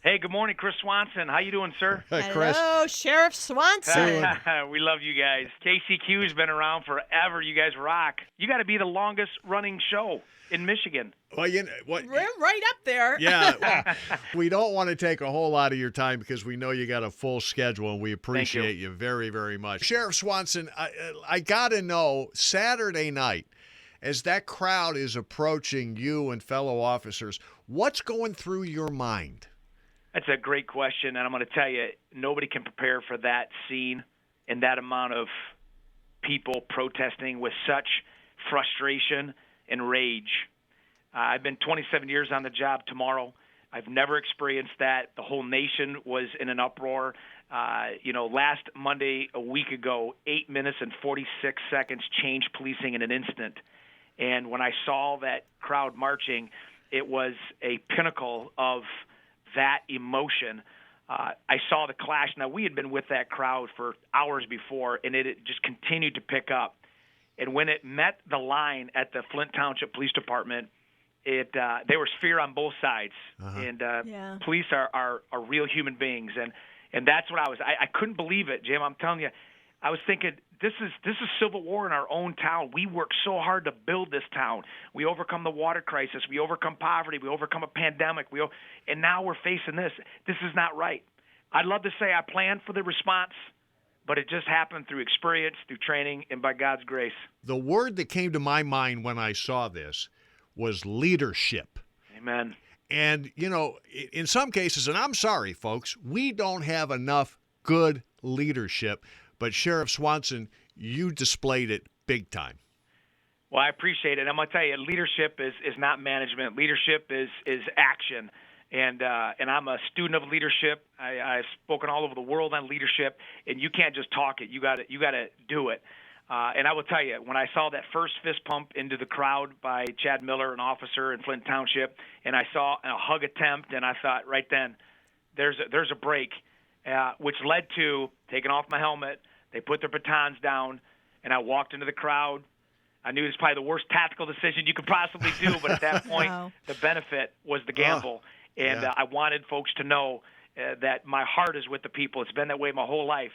Hey, good morning, Chris Swanson. How you doing, sir? Chris. Hello, Sheriff Swanson. We love you guys. KCQ has been around forever. You guys rock. You got to be the longest running show in Michigan. Well, you know what? We're right up there. Yeah, well, we don't want to take a whole lot of your time because we know you got a full schedule, and we appreciate you very, very much. Sheriff Swanson, I got to know, Saturday night, as that crowd is approaching you and fellow officers, what's going through your mind? That's a great question, and I'm going to tell you, nobody can prepare for that scene and that amount of people protesting with such frustration and rage. I've been 27 years on the job tomorrow. I've never experienced that. The whole nation was in an uproar. Last Monday, a week ago, 8 minutes and 46 seconds changed policing in an instant. And when I saw that crowd marching, it was a pinnacle of that emotion. I saw the clash. Now, we had been with that crowd for hours before, and it just continued to pick up. And when it met the line at the Flint Township Police Department, there was fear on both sides. Uh-huh. And police are real human beings. And that's what I couldn't believe it, Jim. I'm telling you, I was thinking, this is civil war in our own town. We worked so hard to build this town. We overcome the water crisis. We overcome poverty. We overcome a pandemic. And now we're facing this. This is not right. I'd love to say I planned for the response, but it just happened through experience, through training, and by God's grace. The word that came to my mind when I saw this was leadership. Amen. And, in some cases, and I'm sorry, folks, we don't have enough good leadership. But Sheriff Swanson, you displayed it big time. Well, I appreciate it. I'm going to tell you, leadership is not management. Leadership is action. And I'm a student of leadership. I've spoken all over the world on leadership, and you can't just talk it. You got to do it. And I will tell you, when I saw that first fist pump into the crowd by Chad Miller, an officer in Flint Township, and I saw a hug attempt, and I thought right then, there's a break, which led to taking off my helmet. They put their batons down, and I walked into the crowd. I knew it was probably the worst tactical decision you could possibly do, but at that point, the benefit was the gamble. And I wanted folks to know that my heart is with the people. It's been that way my whole life.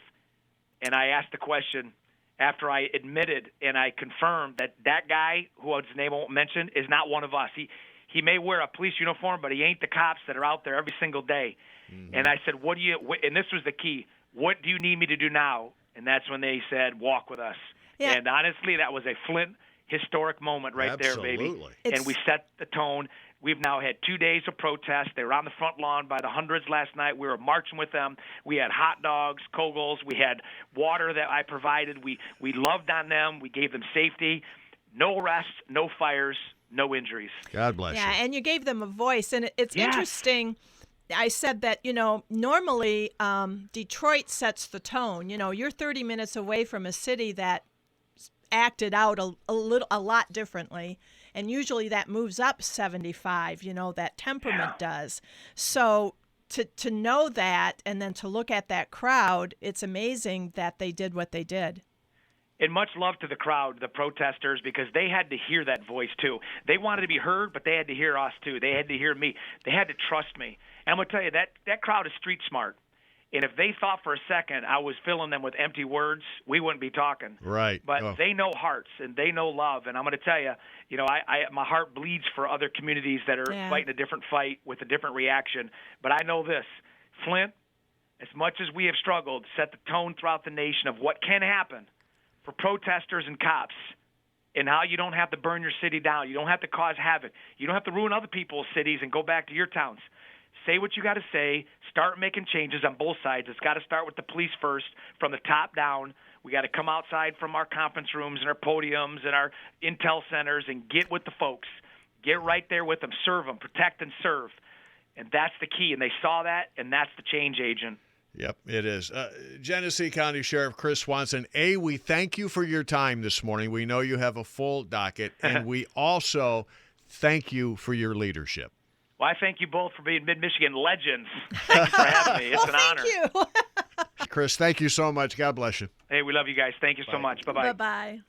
And I asked the question after I admitted and I confirmed that guy, whose name I won't mention, is not one of us. He may wear a police uniform, but he ain't the cops that are out there every single day. Mm-hmm. And I said, and this was the key, what do you need me to do now? And that's when they said, walk with us. Yeah. And honestly, that was a Flint historic moment right there, baby. And we set the tone. We've now had 2 days of protest. They were on the front lawn by the hundreds last night. We were marching with them. We had hot dogs, Kogels. We had water that I provided. We loved on them. We gave them safety. No arrests, no fires, no injuries. God bless you. Yeah, and you gave them a voice. And it's interesting. I said that, normally Detroit sets the tone. You're 30 minutes away from a city that acted out a lot differently. And usually that moves up 75, that temperament does. So to know that and then to look at that crowd, it's amazing that they did what they did. And much love to the crowd, the protesters, because they had to hear that voice too. They wanted to be heard, but they had to hear us too. They had to hear me. They had to trust me. And I'm going to tell you, that crowd is street smart. And if they thought for a second I was filling them with empty words, we wouldn't be talking. Right. But they know hearts and they know love. And I'm going to tell you, my heart bleeds for other communities that are fighting a different fight with a different reaction. But I know this, Flint, as much as we have struggled, set the tone throughout the nation of what can happen for protesters and cops, and how you don't have to burn your city down. You don't have to cause havoc. You don't have to ruin other people's cities and go back to your towns. Say what you got to say. Start making changes on both sides. It's got to start with the police first, from the top down. We got to come outside from our conference rooms and our podiums and our intel centers and get with the folks. Get right there with them. Serve them. Protect and serve. And that's the key. And they saw that, and that's the change agent. Yep, it is. Genesee County Sheriff Chris Swanson, we thank you for your time this morning. We know you have a full docket, and we also thank you for your leadership. Well, I thank you both for being Mid-Michigan legends. Thank you for having me. It's an honor. Thank you. Chris, thank you so much. God bless you. Hey, we love you guys. Thank you so much. Bye-bye. Bye-bye.